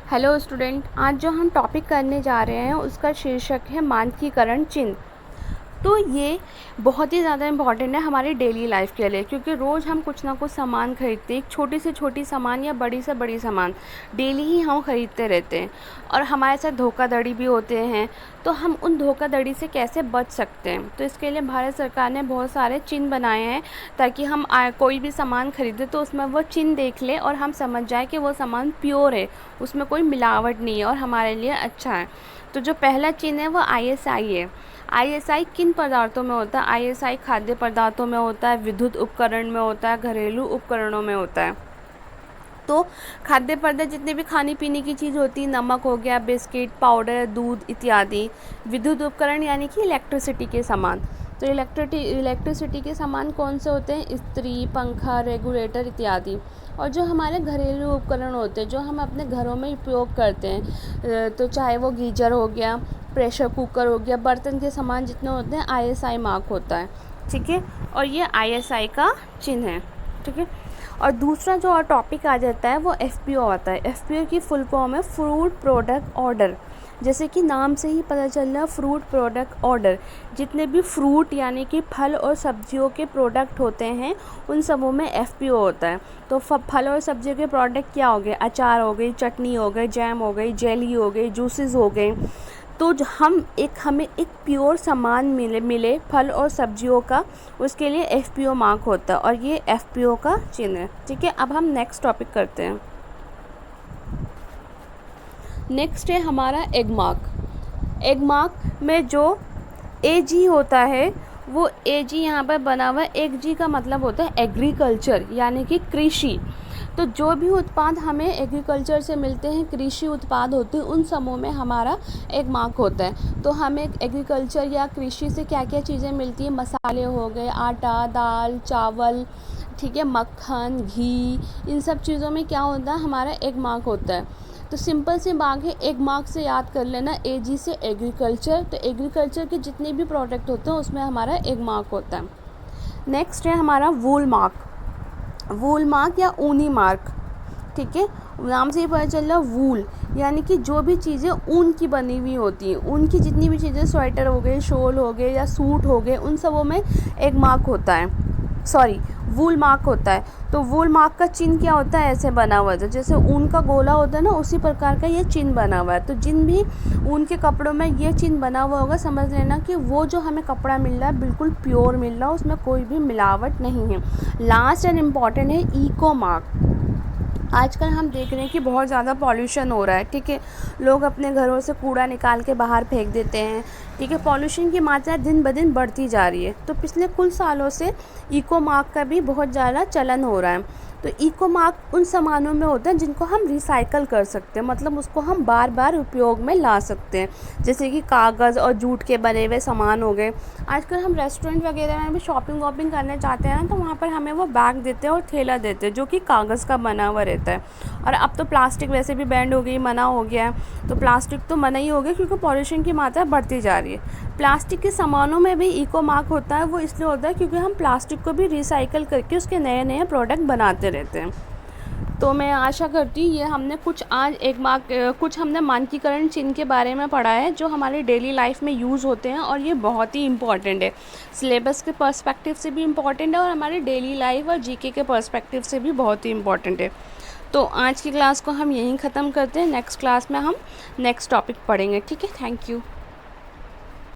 Hello student, आज जो हम टॉपिक करने जा रहे हैं उसका शीर्षक है मानकीकरण चिन्ह। तो ये बहुत ही ज़्यादा इम्पॉर्टेंट है हमारी डेली लाइफ के लिए, क्योंकि रोज़ हम कुछ ना कुछ सामान खरीदते हैं। एक छोटी से छोटी सामान या बड़ी से बड़ी सामान डेली ही हम खरीदते रहते हैं और हमारे साथ धोखाधड़ी भी होते हैं। तो हम उन धोखाधड़ी से कैसे बच सकते हैं, तो इसके लिए भारत सरकार ने बहुत सारे चिन्ह बनाए हैं ताकि हम कोई भी सामान खरीदें तो उसमें वो चिन्ह देख लें और हम समझ जाए कि वो सामान प्योर है, उसमें कोई मिलावट नहीं है और हमारे लिए अच्छा है। तो जो पहला चिन्ह है वो ISI है। ISI किन पदार्थों में होता है? ISI खाद्य पदार्थों में होता है, विद्युत उपकरण में होता है, घरेलू उपकरणों में होता है। तो खाद्य पदार्थ जितने भी खाने पीने की चीज़ होती है, नमक हो गया, बिस्किट, पाउडर, दूध इत्यादि। विद्युत उपकरण यानी कि इलेक्ट्रिसिटी के सामान। तो इलेक्ट्रिसिटी के सामान कौन से होते हैं? इस्त्री, पंखा, रेगुलेटर इत्यादि। और जो हमारे घरेलू उपकरण होते हैं जो हम अपने घरों में उपयोग करते हैं, तो चाहे वो गीजर हो गया, प्रेशर कुकर हो गया, बर्तन के सामान जितने होते हैं ISI मार्क होता है। ठीक है, और ये ISI का चिन्ह है। ठीक है, और दूसरा जो और टॉपिक आ जाता है वो FPO आता है। FPO की फुल फॉर्म है फ्रूट प्रोडक्ट ऑर्डर। जैसे कि नाम से ही पता चल रहा है, फ्रूट प्रोडक्ट ऑर्डर। जितने भी फ्रूट यानी कि फल और सब्जियों के प्रोडक्ट होते हैं उन सबों में FPO होता है। तो फल और सब्जियों के प्रोडक्ट क्या हो गए? अचार हो गई, चटनी हो गई, जैम हो गई, जेली हो गई, जूसेस हो गए। तो हमें एक प्योर सामान मिले फल और सब्जियों का, उसके लिए FPO मार्क होता है और ये FPO का चिन्ह है। ठीक है, अब हम नेक्स्ट टॉपिक करते हैं। नेक्स्ट है हमारा एग मार्क। एग मार्क में जो AG होता है वो AG यहाँ पर बना हुआ है। AG का मतलब होता है एग्रीकल्चर यानी कि कृषि। तो जो भी उत्पाद हमें एग्रीकल्चर से मिलते हैं, कृषि उत्पाद होते हैं, उन समूह में हमारा एग मार्क होता है। तो हमें एग्रीकल्चर या कृषि से क्या क्या चीज़ें मिलती हैं? मसाले हो गए, आटा, दाल, चावल, ठीक है, मक्खन, घी, इन सब चीज़ों में क्या होता है? हमारा एग मार्क होता है। तो सिंपल सी बात है, एग मार्क से याद कर लेना, AG से एग्रीकल्चर। तो एग्रीकल्चर के जितने भी प्रोडक्ट होते हैं उसमें हमारा एग मार्क होता है। नेक्स्ट है हमारा वूल मार्क। वूल मार्क या ऊनी मार्क। ठीक है, नाम से ही पता चल रहा है वूल यानी कि जो भी चीज़ें ऊन की बनी हुई होती हैं, ऊन की जितनी भी चीज़ें, स्वेटर हो गए, शॉल हो गए या सूट हो गए, उन सबों में एग मार्क होता है, सॉरी वूल मार्क होता है। तो वूल मार्क का चिन्ह क्या होता है? ऐसे बना हुआ है, जैसे ऊन का गोला होता है ना, उसी प्रकार का ये चिन्ह बना हुआ है। तो जिन भी ऊन के कपड़ों में ये चिन्ह बना हुआ होगा, समझ लेना कि वो जो हमें कपड़ा मिल रहा है बिल्कुल प्योर मिल रहा है, उसमें कोई भी मिलावट नहीं है। लास्ट एंड इम्पॉर्टेंट है इको मार्क। आजकल हम देख रहे हैं कि बहुत ज़्यादा पॉल्यूशन हो रहा है। ठीक है, लोग अपने घरों से कूड़ा निकाल के बाहर फेंक देते हैं। ठीक है, पॉल्यूशन की मात्रा दिन ब दिन बढ़ती जा रही है। तो पिछले कुछ सालों से इको मार्क का भी बहुत ज़्यादा चलन हो रहा है। तो इको मार्क उन सामानों में होता है जिनको हम रिसाइकल कर सकते हैं, मतलब उसको हम बार बार उपयोग में ला सकते हैं। जैसे कि कागज़ और जूट के बने हुए सामान हो गए। आजकल हम रेस्टोरेंट वगैरह में भी शॉपिंग वॉपिंग करने जाते हैं ना, तो वहाँ पर हमें वो बैग देते हैं और थैला देते हैं जो कि कागज़ का बना हुआ रहता है। और अब तो प्लास्टिक वैसे भी बैंड हो गई, मना हो गया है। तो प्लास्टिक तो मना ही हो गया क्योंकि पॉल्यूशन की मात्रा बढ़ती जा रही है। प्लास्टिक के सामानों में भी इको मार्क होता है। वो इसलिए होता है क्योंकि हम प्लास्टिक को भी रिसाइकल करके उसके नए नए प्रोडक्ट बनाते रहते हैं। तो मैं आशा करती हूँ ये हमने कुछ हमने मानकीकरण चिन्ह के बारे में पढ़ा है जो हमारी डेली लाइफ में यूज़ होते हैं और ये बहुत ही इम्पॉर्टेंट है। सिलेबस के पर्सपेक्टिव से भी इम्पॉर्टेंट है और हमारी डेली लाइफ और GK के पर्सपेक्टिव से भी बहुत ही इम्पॉर्टेंट है। तो आज की क्लास को हम यहीं ख़त्म करते हैं। नेक्स्ट क्लास में हम नेक्स्ट टॉपिक पढ़ेंगे। ठीक है, थैंक यू।